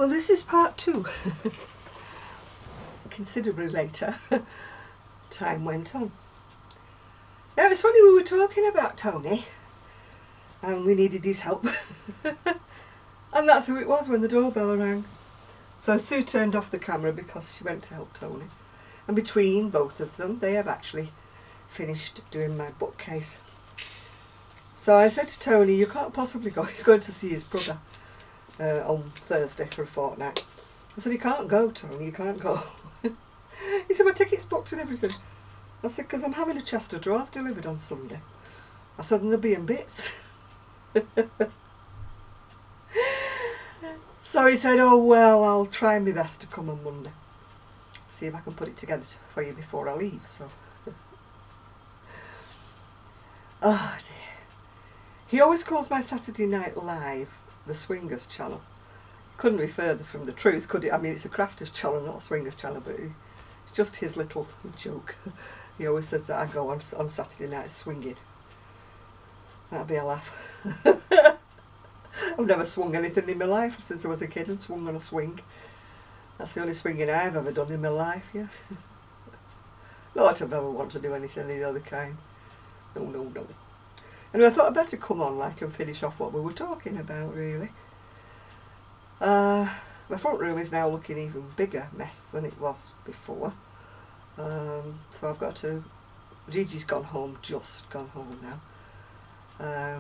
Well, this is part 2. Considerably later. Time went on. Now it's funny, we were talking about Tony and we needed his help. And that's who it was when the doorbell rang. So Sue turned off the camera because she went to help Tony. And between both of them, they have actually finished doing my bookcase. So I said to Tony, you can't possibly go. He's going to see his brother on Thursday for a fortnight. I said, you can't go, Tony, you can't go. He said, my ticket's booked and everything. I said, because I'm having a chest of drawers delivered on Sunday. I said, and they'll be in bits. So he said, oh well, I'll try my best to come on Monday. See if I can put it together for you before I leave. So, oh dear. He always calls my Saturday Night Live the Swingers channel. Couldn't be further from the truth, could it? I mean, it's a crafters channel, not a swingers channel, but it's just his little joke. He always says that I go on Saturday night swinging. That'd be a laugh. I've never swung anything in my life since I was a kid and swung on a swing. That's the only swinging I've ever done in my life, yeah. Not that I've ever wanted to do anything of the other kind. No, no, no. Anyway, I thought I'd better come on like and finish off what we were talking about, really. My front room is now looking even bigger mess than it was before. So I've got to... Gigi's gone home, just gone home now.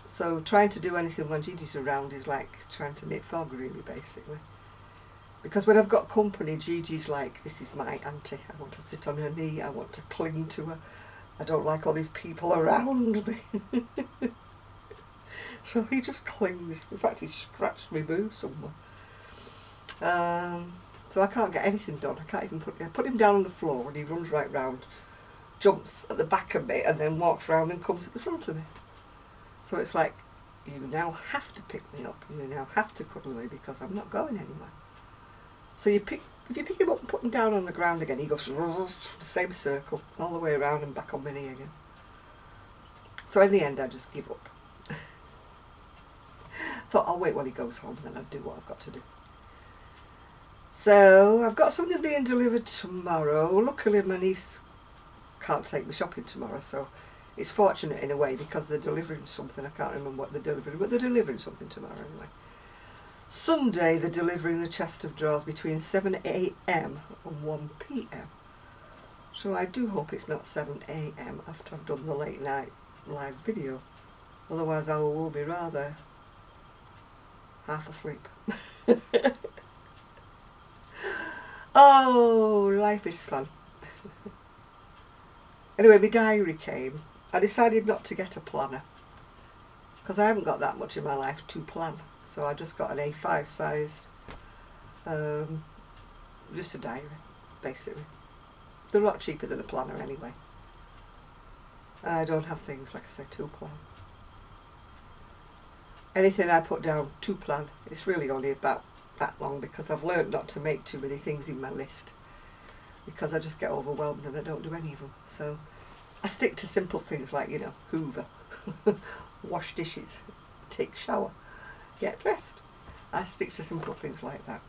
So trying to do anything when Gigi's around is like trying to knit fog, really, basically. Because when I've got company, Gigi's like, this is my auntie. I want to sit on her knee, I want to cling to her. I don't like all these people around me. So he just clings. In fact, he scratched my boob somewhere. So I can't get anything done. I can't even put him down on the floor and he runs right round, jumps at the back of me and then walks round and comes at the front of me. So it's like, you now have to pick me up. You now have to cuddle me because I'm not going anywhere. So if you pick him up and put him down on the ground again, he goes the same circle all the way around and back on my knee again. So in the end, I just give up. Thought I'll wait while he goes home and then I'll do what I've got to do. So I've got something being delivered tomorrow. Luckily my niece can't take me shopping tomorrow, so it's fortunate in a way because they're delivering something. I can't remember what they're delivering, but they're delivering something tomorrow anyway. Sunday they're delivering the chest of drawers between 7 AM and 1 PM. So I do hope it's not 7 AM after I've done the late night live video. Otherwise I will be rather half asleep. Oh, life is fun. Anyway, my diary came. I decided not to get a planner because I haven't got that much in my life to plan. So I just got an A5 sized, just a diary, basically. They're a lot cheaper than a planner anyway. And I don't have things, like I say, to plan. Anything I put down to plan, it's really only about that long because I've learned not to make too many things in my list because I just get overwhelmed and I don't do any of them. So I stick to simple things like, you know, hoover, wash dishes, take shower, get dressed. I stick to simple things like that.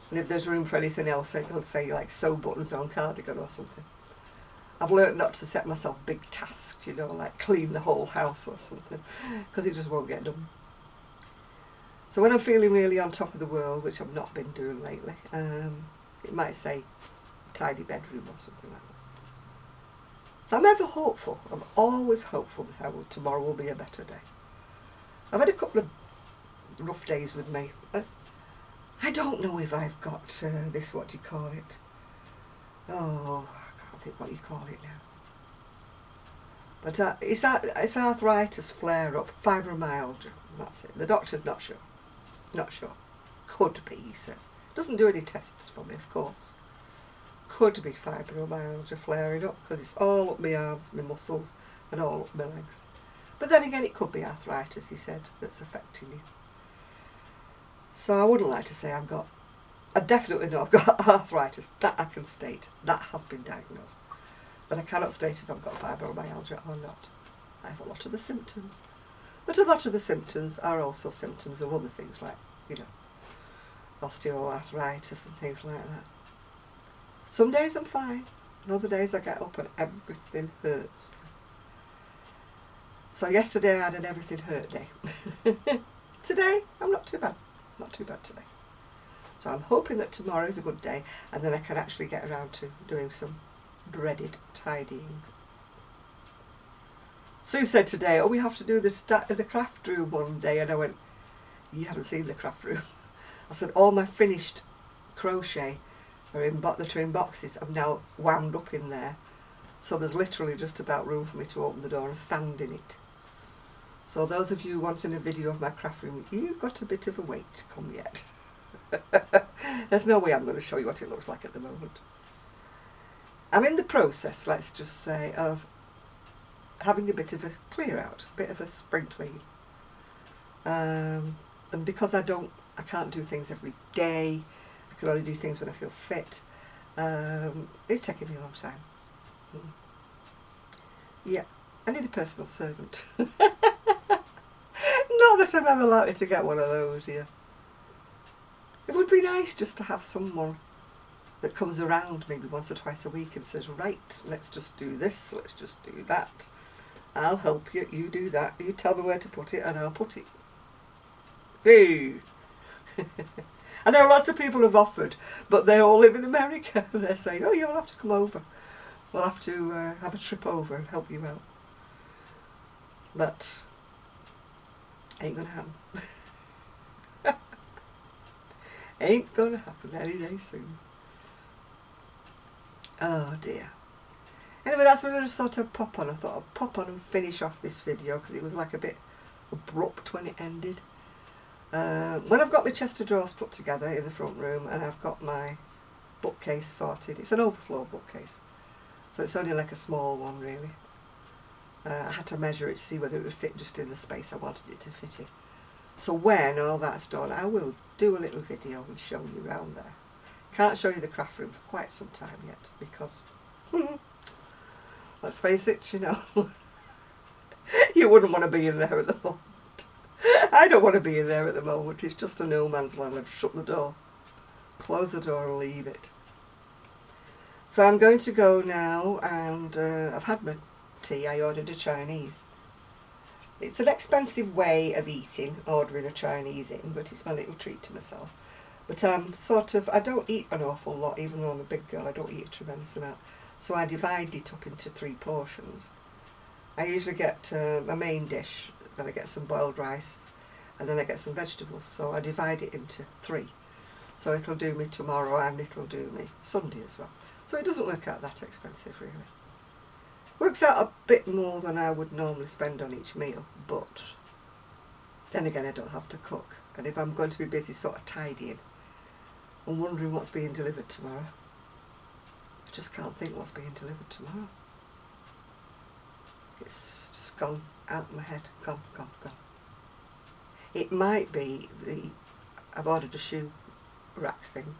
And if there's room for anything else, I'll say like sew buttons on cardigan or something. I've learnt not to set myself big tasks, you know, like clean the whole house or something, because it just won't get done. So when I'm feeling really on top of the world, which I've not been doing lately, it might say tidy bedroom or something like that. So I'm ever hopeful. I'm always hopeful that tomorrow will be a better day. I've had a couple of rough days with me. I don't know if I've got this, what do you call it? Oh, I can't think what you call it now. But it's arthritis flare-up, fibromyalgia, that's it. The doctor's not sure. Not sure. Could be, he says. Doesn't do any tests for me, of course. Could be fibromyalgia flaring up because it's all up my arms, my muscles and all up my legs. But then again, it could be arthritis, he said, that's affecting you. So I wouldn't like to say I've got... I definitely know I've got arthritis. That I can state. That has been diagnosed. But I cannot state if I've got fibromyalgia or not. I have a lot of the symptoms. But a lot of the symptoms are also symptoms of other things like, you know, osteoarthritis and things like that. Some days I'm fine, and other days I get up and everything hurts. So yesterday I had an everything hurt day. Today I'm not too bad. Not too bad today. So I'm hoping that tomorrow is a good day, and then I can actually get around to doing some dreaded tidying. Sue said today, oh, we have to do the craft room one day, and I went, you haven't seen the craft room. I said, all my finished crochet are in boxes. I've now wound up in there, so there's literally just about room for me to open the door and stand in it. So those of you wanting a video of my craft room, you've got a bit of a wait to come yet. There's no way I'm going to show you what it looks like at the moment. I'm in the process, let's just say, of having a bit of a clear out, a bit of a spring clean. And because I can't do things every day, I can only do things when I feel fit, it's taking me a long time. Yeah, I need a personal servant. Not that I'm ever likely to get one of those here. It would be nice just to have someone that comes around maybe once or twice a week and says, right, let's just do this, let's just do that. I'll help you, you do that, you tell me where to put it and I'll put it. Hey. I know lots of people have offered, but they all live in America and they're saying, oh, you'll have to come over. We'll have to have a trip over and help you out. But ain't gonna happen. Ain't gonna happen any day soon. Oh dear. Anyway, that's what I just thought I'd pop on. I thought I'd pop on and finish off this video because it was like a bit abrupt when it ended. When I've got my chest of drawers put together in the front room and I've got my bookcase sorted, it's an overflow bookcase, so it's only like a small one really. I had to measure it to see whether it would fit just in the space I wanted it to fit in. So when all that's done, I will do a little video and show you around there. Can't show you the craft room for quite some time yet because, let's face it, you know, you wouldn't want to be in there at the moment. I don't want to be in there at the moment. It's just a no man's land. I've shut the door, close the door and leave it. So I'm going to go now, and I've had my tea. I ordered a Chinese. It's an expensive way of eating, ordering a Chinese in, but it's my little treat to myself. But I don't eat an awful lot, even though I'm a big girl, I don't eat a tremendous amount. So I divide it up into 3 portions. I usually get a main dish, then I get some boiled rice, and then I get some vegetables. So I divide it into 3. So it'll do me tomorrow and it'll do me Sunday as well. So it doesn't work out that expensive really. Works out a bit more than I would normally spend on each meal, but then again I don't have to cook. And if I'm going to be busy sort of tidying and wondering what's being delivered tomorrow, I just can't think what's being delivered tomorrow. It's just gone out of my head, gone. It might be I've ordered a shoe rack thing,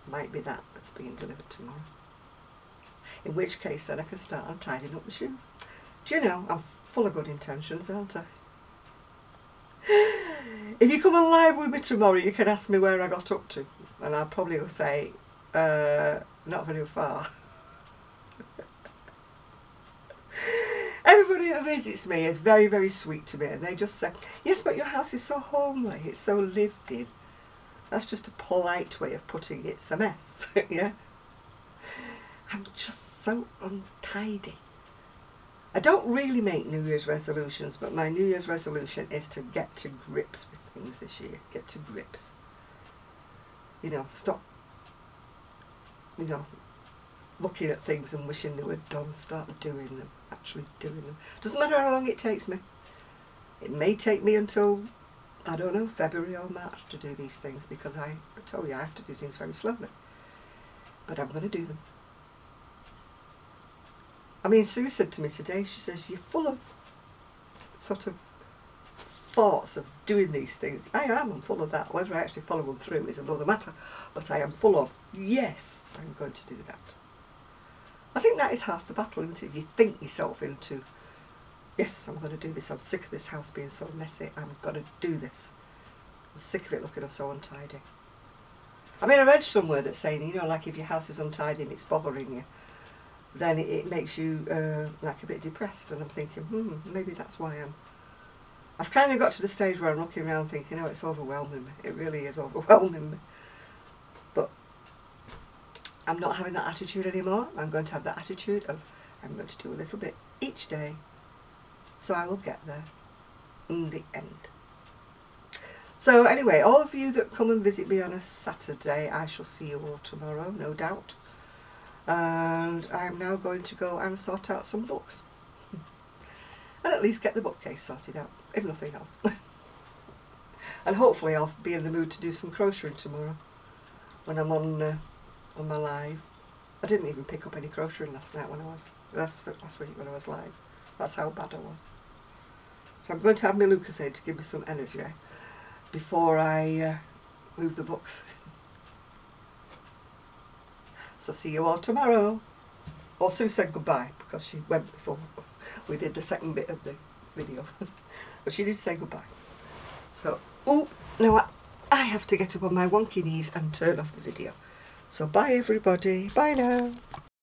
might be that's being delivered tomorrow. In which case then I can start on tidying up the shoes. Do you know, I'm full of good intentions, aren't I? If you come on live with me tomorrow, you can ask me where I got up to, and I'll probably say, not very far. Everybody that visits me is very, very sweet to me, and they just say, yes, but your house is so homely, it's so lived in. That's just a polite way of putting it's a mess, yeah? I'm just so untidy. I don't really make New Year's resolutions, but my New Year's resolution is to get to grips with things this year. Get to grips. You know, stop, you know, looking at things and wishing they were done. Start doing them, actually doing them. Doesn't matter how long it takes me. It may take me until, I don't know, February or March to do these things, because I told you I have to do things very slowly. But I'm going to do them. I mean, Sue said to me today, she says, you're full of sort of thoughts of doing these things. I am, I'm full of that. Whether I actually follow them through is another matter. But I am full of, yes, I'm going to do that. I think that is half the battle, isn't it? If you think yourself into, yes, I'm going to do this. I'm sick of this house being so messy. I'm going to do this. I'm sick of it looking so untidy. I mean, I read somewhere that's saying, you know, like if your house is untidy and it's bothering you, then it makes you like a bit depressed. And I'm thinking, maybe that's why I've kind of got to the stage where I'm looking around thinking, oh, it's overwhelming me. It really is overwhelming me. But I'm not having that attitude anymore. I'm going to have that attitude of I'm going to do a little bit each day, so I will get there in the end. So anyway, all of you that come and visit me on a Saturday, I shall see you all tomorrow, no doubt. And I'm now going to go and sort out some books. And at least get the bookcase sorted out, if nothing else. And hopefully I'll be in the mood to do some crocheting tomorrow when I'm on my live. I didn't even pick up any crocheting last week when I was live. That's how bad I was. So I'm going to have my Lucozade to give me some energy before I move the books. So see you all tomorrow. Well, Sue said goodbye because she went before we did the second bit of the video. But she did say goodbye. So, now I have to get up on my wonky knees and turn off the video. So bye everybody. Bye now.